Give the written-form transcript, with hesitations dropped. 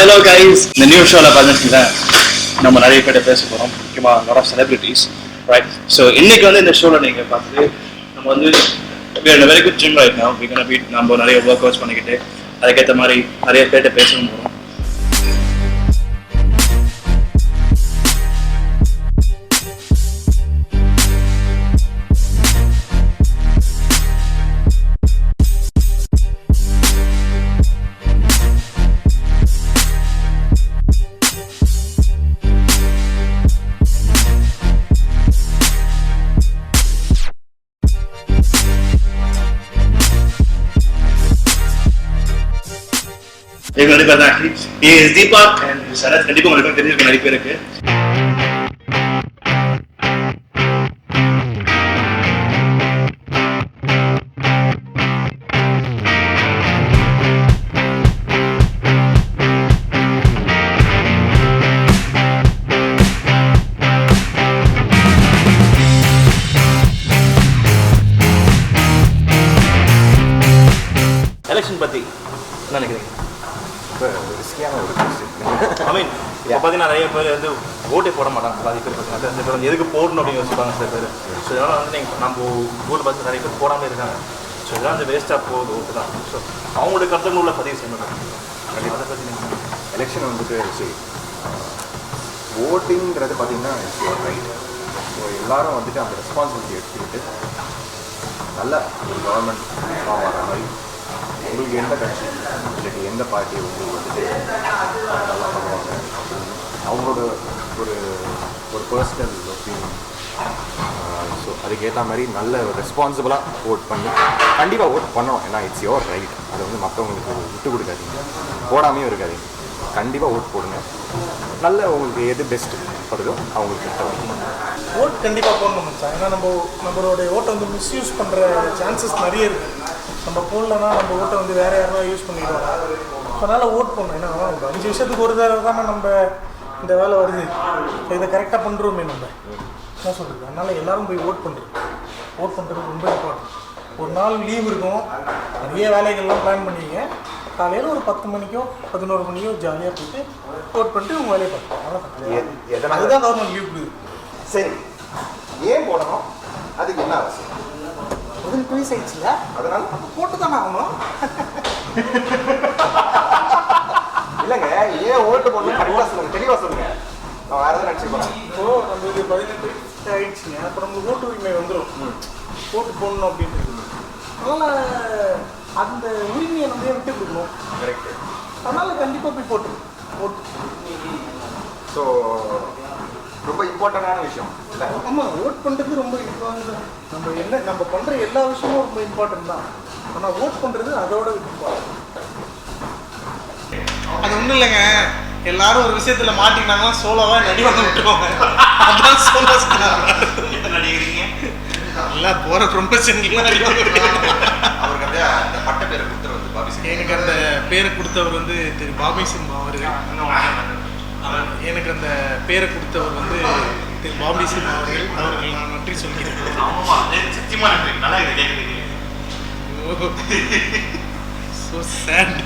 Hello guys, இந்த new ஷோவில் பார்த்துச்சுங்களா நம்ம நிறைய பேர்ட்ட பேச போகிறோம், முக்கியமாக lot of celebrities, right? So இன்னைக்கு வந்து இந்த ஷோவில் நீங்கள் பார்த்துட்டு நம்ம வந்து we are in a very good gym right now. We're gonna be நம்ம நிறைய ஒர்க் அவுட்ஸ் பண்ணிக்கிட்டு அதுக்கேற்ற மாதிரி நிறைய பேர்ட்ட பேசணும் போகிறோம். தீபா அண்ட் சரத் கண்டிப்பா உங்களுக்கு தெரிஞ்சிருக்க நிறைய பேருக்கு. எலெக்ஷன் பத்தி என்ன நினைக்கிறீங்க? ரிஸ்கியான ஒரு கொஸ்டின். ஐ மீன் இப்போ பார்த்தீங்கன்னா நிறைய பேர் வந்து ஓட்டே போட மாட்டாங்க. பாதி பேர் பார்த்தீங்கன்னா இந்த பேர் வந்து எதுக்கு போடணும் அப்படின்னு யோசிப்பாங்க சில பேர். ஸோ இதனால் வந்து நீங்கள் நம்ம ஊரில் பார்த்து நிறைய பேர் போடாமல் இருக்காங்க. ஸோ இதெல்லாம் வந்து வேஸ்ட்டாக போகுது ஓட்டு தான். ஸோ அவங்களுடைய கருத்துக்கள் உள்ள பதிவு செய்யணும். கண்டிப்பாக அதை பற்றி நீங்கள் எலெக்ஷன் வந்துட்டு சரி, ஓட்டிங்கிறது பார்த்தீங்கன்னா இட்ஸ் யுவர் ரைட். ஸோ எல்லாரும் வந்துட்டு அந்த ரெஸ்பான்சிபிலிட்டி எடுத்துக்கிட்டு நல்ல ஒரு கவர்மெண்ட் ஃபார்ம் ஆகிற மாதிரி உங்களுக்கு எந்த கட்சி இல்லாட்டி எந்த பார்ட்டி உங்களுக்கு வந்துட்டு நல்லா பண்ணுவாங்க அவங்களோட ஒரு ஒரு பர்சனல் ஒப்பீனியன். ஸோ அதுக்கேற்ற மாதிரி நல்ல ஒரு ரெஸ்பான்சிபிளாக ஓட் பண்ணி கண்டிப்பாக ஓட் பண்ணணும். ஏன்னா இட்ஸ் யுவர் ரைட். அதை வந்து மற்றவங்களுக்கு விட்டு கொடுக்காதீங்க, போடாமையும் இருக்காதீங்க. கண்டிப்பாக ஓட் போடுங்க. நல்ல உங்களுக்கு எது பெஸ்ட்டு படுதோ அவங்களுக்கு ஓட் கண்டிப்பாக போடணும் சார். ஏன்னா நம்மளுடைய ஓட்டை வந்து மிஸ்யூஸ் பண்ணுற சான்சஸ் நிறைய இருக்குது. நம்ம போடலன்னா நம்ம ஓட்டை வந்து வேறு யாரா யூஸ் பண்ணிடுவாங்க. அதனால் ஓட் பண்ணணும். ஏன்னா ஒரு 5 வருஷத்துக்கு ஒரு தடவை தானே நம்ம இந்த வேலை வருது. ஸோ இதை கரெக்டாக பண்ணுறோமே நம்ம என்ன சொல்கிறது. அதனால் எல்லோரும் போய் ஓட் பண்ணுறது ரொம்ப இம்பார்ட்டன்ட். ஒரு நாள் லீவ் இருக்கும், நிறைய வேலைகள்லாம் பிளான் பண்ணிங்க. காலையில் ஒரு 10 மணிக்கோ 11 மணிக்கோ ஜாலியாக போயிட்டு ஓட் பண்ணிட்டு உங்கள் வேலையை பார்க்கலாம். அதுதான் கவர்மெண்ட் லீவ் கொடுக்குது. சரி, ஏன் போடணும்? அதுக்கு என்ன அவசியம்? முதல் போய் ஆயிடுச்சுல, அதனால நம்ம போட்டு தானே ஆகணும். இல்லைங்க, ஏன் ஓட்டு போடணும் கரெக்டாக சொல்லுங்கள், தெளிவாக சொல்லுங்கள். நான் வேறு எதாவது நினச்சி போகிறேன். இப்போது நம்மளுக்கு 18 ஆயிடுச்சுங்க. அப்போ நம்மளுக்கு ஓட்டு உரிமை வந்துடும், ஓட்டு போடணும் அப்படின்றது. அதனால் அந்த உரிமையை நம்ம விட்டு கொடுக்கணும். கரெக்டு. அதனால் கண்டிப்பாக போய் ஓட்டு. ஸோ ரொம்ப இம்பார்ட்டண்டான விஷயம் இல்லை? ஆமாம், ஓட் பண்ணுறது ரொம்ப இம்பார்ட்டன்ட். நம்ம பண்ணுற எல்லா விஷயமும் ரொம்ப இம்பார்ட்டன்ட் தான். ஆனால் ஓட் பண்ணுறது அதோட இம்பார்ட்டன்ட். அது ஒன்றும் இல்லைங்க, எல்லாரும் ஒரு விஷயத்தில் மாட்டிக்கினாங்கன்னா சோலோவாக நடிவாங்க விட்டுருவாங்க. அதான் சோலோ நடிக்கிறீங்க நல்லா போகிற ப்ரொஃபஷன்லாம் அவருக்கு அந்த அந்த பட்ட பேரை கொடுத்தவர் வந்து பாபி சிங். எனக்கு அந்த பேரை கொடுத்தவர் வந்து திரு பாபி சிங் அவர்கள். எனக்கு அந்த பேரை கொடுத்தவர் வந்து திரு பாபி சிங் அவர்கள். நான் நன்றி சொல்கிறேன். சத்தியமா நன்றி. நல்லா ஸோ சேட்.